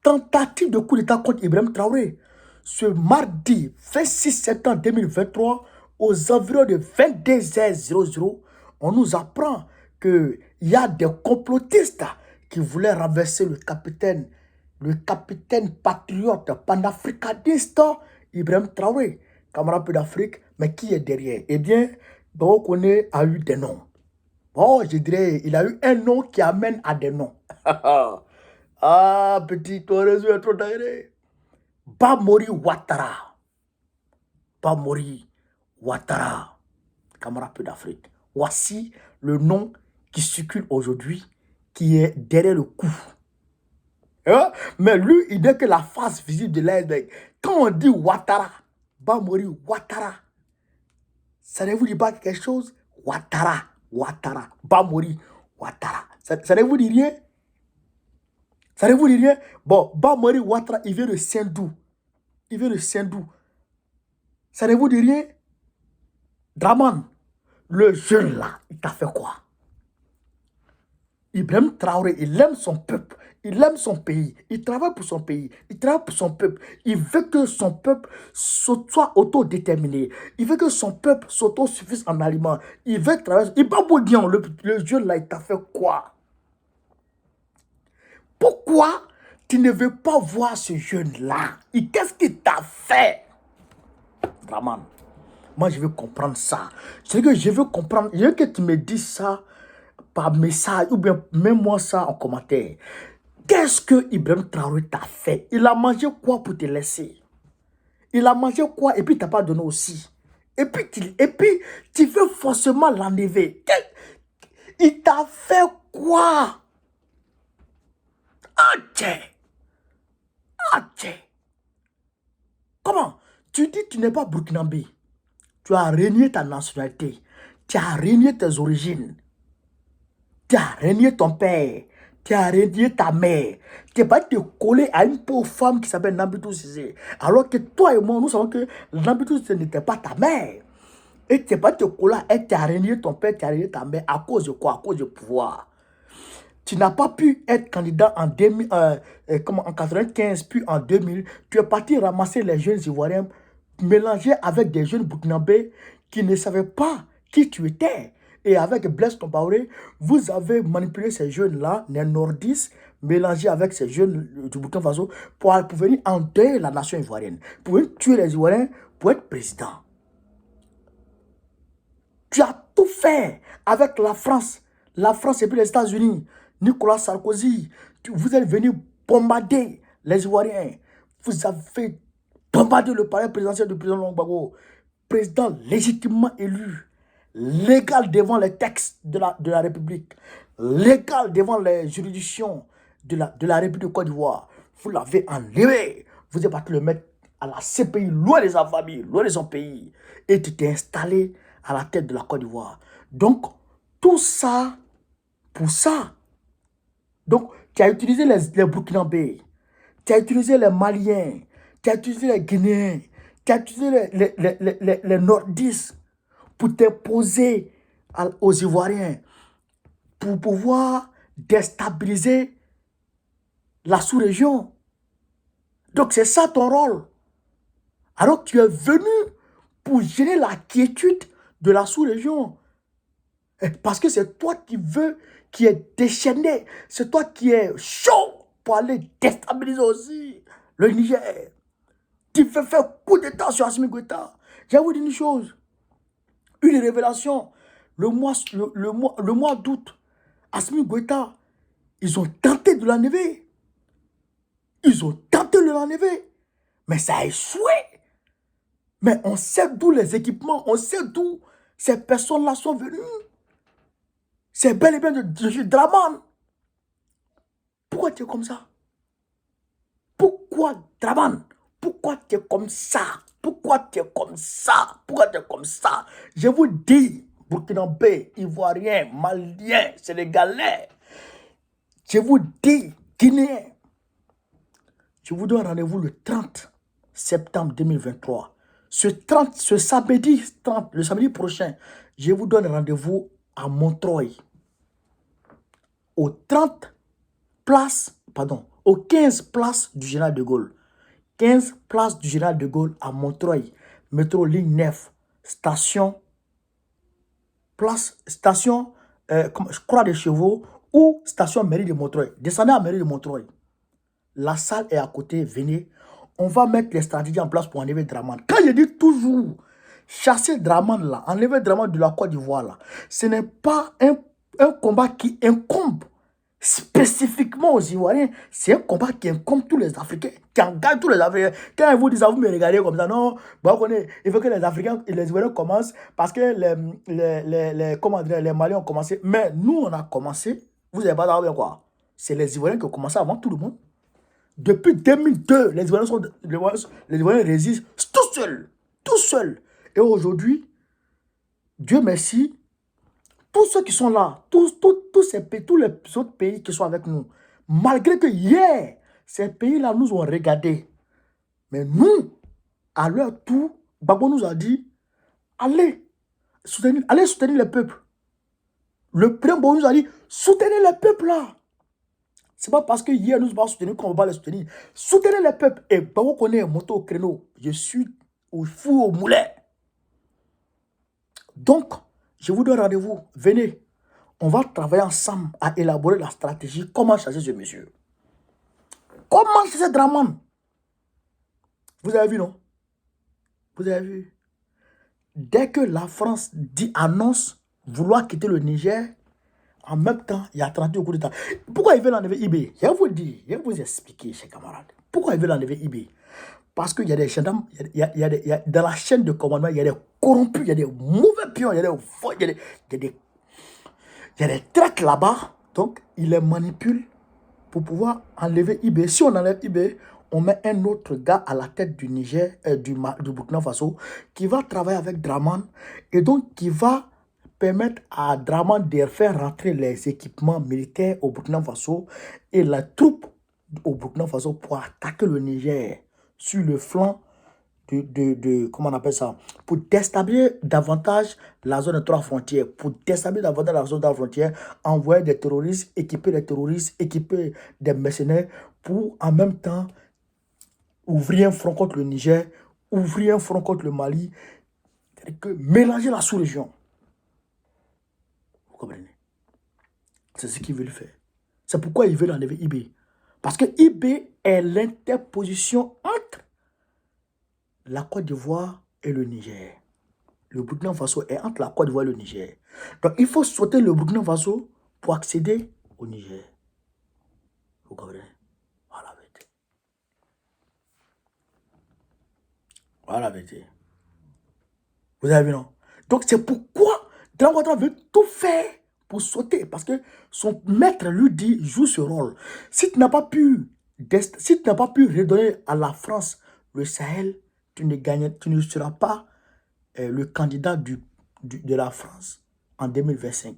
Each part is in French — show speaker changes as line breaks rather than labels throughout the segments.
tentative de coup d'État contre Ibrahim Traoré. Ce mardi 26 septembre 2023, aux environs de 22h00, on nous apprend qu'il y a des complotistes qui voulaient renverser le capitaine patriote panafricaniste Ibrahim Traoré, camarade d'Afrique, mais qui est derrière? Eh bien, donc on a eu des noms. Bon, je dirais, il a eu un nom qui amène à des noms. Ah, petit, ton réseau est trop d'aéré. Bamori Ouattara. Bamori Ouattara, camarade d'Afrique. Voici le nom qui circule aujourd'hui, qui est derrière le coup. Hein? Mais lui, il n'est que la face visible de l'iceberg. Quand on dit Ouattara, Bamori Ouattara, ça ne vous dit pas quelque chose? Ouattara, Bamori Ouattara. Ça ne vous dit rien? Ça ne vous dit rien? Bon, Bamori Ouattara, il vient de Saint-Dou. Ça ne vous dit rien? Draman, le jeune là, il t'a fait quoi? Ibrahim Traoré, il aime son peuple, il aime son pays, il travaille pour son pays, il travaille pour son peuple. Il veut que son peuple soit autodéterminé. Il veut que son peuple s'autosuffise en aliments. Il veut travailler. Il va vous dire, le jeune là, il t'a fait quoi? Pourquoi tu ne veux pas voir ce jeune là? Qu'est-ce qu'il t'a fait? Draman, moi je veux comprendre ça. C'est que je veux comprendre. Je veux que tu me dises ça par message ou bien mets-moi ça en commentaire. Qu'est-ce que Ibrahim Traoré t'a fait? Il a mangé quoi pour te laisser? Il a mangé quoi et puis t'as pas donné aussi? Et puis tu veux forcément l'enlever. Il t'a fait quoi? Ah tiens. Comment? Tu dis que tu n'es pas burkinabé. Tu as renié ta nationalité. Tu as renié tes origines. Tu as renié ton père. Tu as renié ta mère. Tu vas te coller à une pauvre femme qui s'appelle Nambitou Cissé. Alors que toi et moi, nous savons que Nambitou Cissé n'était pas ta mère. Et tu vas te coller à elle. Tu as renié ton père, tu as renié ta mère. À cause de quoi? À cause du pouvoir. Tu n'as pas pu être candidat en 95, puis en 2000. Tu es parti ramasser les jeunes Ivoiriens, mélanger avec des jeunes burkinabés qui ne savaient pas qui tu étais. Et avec Blaise Compaoré, vous avez manipulé ces jeunes-là, les nordistes, mélangés avec ces jeunes du Burkina Faso, pour venir endeuiller la nation ivoirienne, pour venir tuer les Ivoiriens, pour être président. Tu as tout fait avec la France et puis les États-Unis. Nicolas Sarkozy, vous êtes venu bombarder les Ivoiriens. Vous avez bombardé le palais présidentiel du président Laurent Gbagbo. Président légitimement élu, légal devant les textes de la République, légal devant les juridictions de la République de Côte d'Ivoire. Vous l'avez enlevé. Vous êtes parti le mettre à la CPI, loin de sa famille, loin de son pays. Et tu t'es installé à la tête de la Côte d'Ivoire. Donc, tout ça, pour ça. Donc, tu as utilisé les Burkinabés, tu as utilisé les Maliens, tu as utilisé les Guinéens, tu as utilisé les Nordistes pour t'imposer aux Ivoiriens, pour pouvoir déstabiliser la sous-région. Donc, c'est ça ton rôle. Alors, tu es venu pour gêner la quiétude de la sous-région. Parce que c'est toi qui veux, qui est déchaîné. C'est toi qui es chaud pour aller déstabiliser aussi le Niger. Tu fais faire coup d'état sur Assimi Goïta. Je vais vous dire une chose. Une révélation. Le mois d'août, Assimi Goïta, ils ont tenté de l'enlever. Mais ça a échoué. Mais on sait d'où les équipements, on sait d'où ces personnes-là sont venues. C'est bel et bien de Draman. Pourquoi tu es comme ça? Pourquoi, Draman? Pourquoi tu es comme ça? Je vous dis, Burkinabé, Ivoirien, Malien, Sénégalais. Je vous dis, Guinéen. Je vous donne rendez-vous le 30 septembre 2023. Ce samedi 30, le samedi prochain, je vous donne rendez-vous à Montreuil. Au au 15 place du Général de Gaulle. 15 place du Général de Gaulle à Montreuil, métro ligne 9, station, je crois des chevaux, ou station mairie de Montreuil. Descendez à mairie de Montreuil. La salle est à côté, venez. On va mettre les stratégies en place pour enlever Draman. Quand je dis toujours, chasser Draman là, enlever Draman de la Côte d'Ivoire là, ce n'est pas un combat qui incombe spécifiquement aux Ivoiriens. C'est un combat qui incombe tous les Africains, qui engage tous les Africains. Quand ils vous disent, vous me regardez comme ça, non, bon, il faut que les Africains et les Ivoiriens commencent parce que les Maliens ont commencé. Mais nous, on a commencé. Vous n'avez pas d'avoir quoi. C'est les Ivoiriens qui ont commencé avant tout le monde. Depuis 2002, les Ivoiriens résistent tout seuls. Tout seuls. Et aujourd'hui, Dieu merci, tous ceux qui sont là, tous ces pays, tous les autres pays qui sont avec nous, malgré que hier, ces pays-là nous ont regardés. Mais nous, à leur tour, Gbagbo nous a dit, allez soutenir les peuples. Le président nous a dit, soutenez les peuples là. Ce n'est pas parce que hier nous avons soutenu qu'on va les soutenir. Soutenez les peuples. Et Gbagbo connaît monté au créneau. Je suis au fou au moulin. Donc, je vous donne rendez-vous. Venez. On va travailler ensemble à élaborer la stratégie. Comment chasser ce monsieur? Comment chasser Draman? Vous avez vu, non? Vous avez vu? Dès que la France annonce vouloir quitter le Niger, en même temps, il y a 30 coup d'État. Pourquoi ils veulent enlever IB? Je vais vous dire, je vais vous expliquer, chers camarades. Pourquoi ils veulent enlever IB? Parce qu'il y a des gendarmes, dans la chaîne de commandement, il y a des corrompus, il y a des mauvais pions, il y a des traites là-bas. Donc, ils les manipulent pour pouvoir enlever IB. Si on enlève IB, on met un autre gars à la tête du Niger, du Burkina Faso, qui va travailler avec Draman et donc qui va permettre à Draman de faire rentrer les équipements militaires au Burkina Faso et la troupe au Burkina Faso pour attaquer le Niger sur le flanc comment on appelle ça, pour déstabiliser davantage la zone de 3 frontières, pour déstabiliser davantage la zone de 3 frontières, envoyer des terroristes, équiper des mercenaires pour en même temps ouvrir un front contre le Niger, ouvrir un front contre le Mali, mélanger la sous-région. Vous comprenez? C'est ce qu'ils veulent faire. C'est pourquoi ils veulent enlever IB. Parce que IB est l'interposition entre la Côte d'Ivoire et le Niger. Le Burkina Faso est entre la Côte d'Ivoire et le Niger. Donc il faut sauter le Burkina Faso pour accéder au Niger. Vous comprenez? Voilà la vérité. Voilà la vérité. Vous avez vu, non? Donc c'est pourquoi Draman Ouattara veut tout faire pour sauter. Parce que son maître lui dit, joue ce rôle. Si tu n'as pas pu redonner à la France le Sahel, tu ne seras pas le candidat de la France en 2025.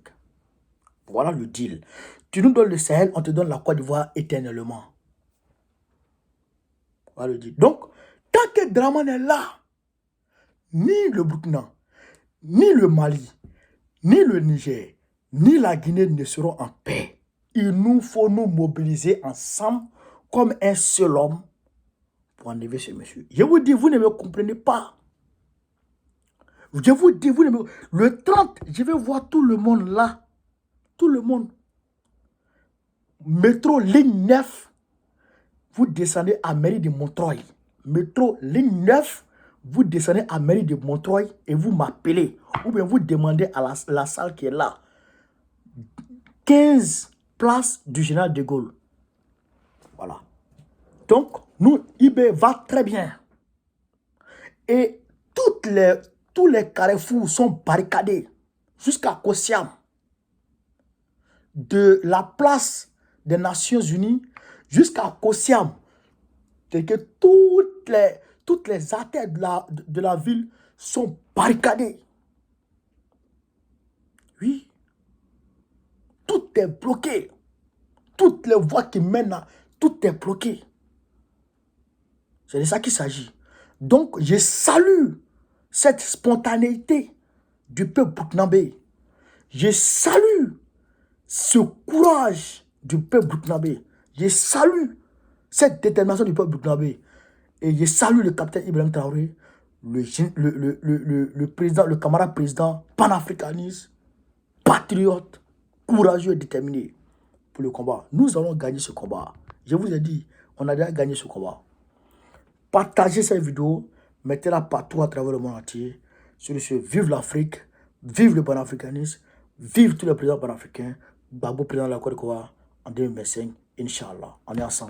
Voilà le deal. Tu nous donnes le Sahel, on te donne la Côte d'Ivoire éternellement. Voilà le deal. Donc, tant que Draman est là, ni le Burkina, ni le Mali, ni le Niger, ni la Guinée ne seront en paix. Il nous faut nous mobiliser ensemble comme un seul homme pour enlever ce monsieur. Je vous dis, vous ne me comprenez pas. Je vous dis, le 30, je vais voir tout le monde là. Tout le monde. Métro ligne 9, vous descendez à mairie de Montreuil. Métro ligne 9, vous descendez à mairie de Montreuil et vous m'appelez. Ou bien vous demandez à la salle qui est là. 15 place du Général de Gaulle. Voilà. Donc, nous, IB va très bien. Et tous les carrefours sont barricadés jusqu'à Kossiam. De la place des Nations Unies jusqu'à Kossiam. C'est que toutes les artères de la ville sont barricadées. Oui. Tout est bloqué. Toutes les voies qui mènent à... Tout est bloqué. C'est de ça qu'il s'agit. Donc, je salue cette spontanéité du peuple burkinabé. Je salue ce courage du peuple burkinabé. Je salue Cette détermination du peuple burkinabé. Et je salue le capitaine Ibrahim Traoré, le président, le camarade président panafricaniste, patriote, courageux et déterminé pour le combat. Nous allons gagner ce combat. Je vous ai dit, on a déjà gagné ce combat. Partagez cette vidéo, mettez-la partout à travers le monde entier. Sur ce, vive l'Afrique, vive le panafricanisme, vive tous les présidents panafricains. Gbagbo président de la Côte d'Ivoire en 2025, Inch'Allah. On est ensemble.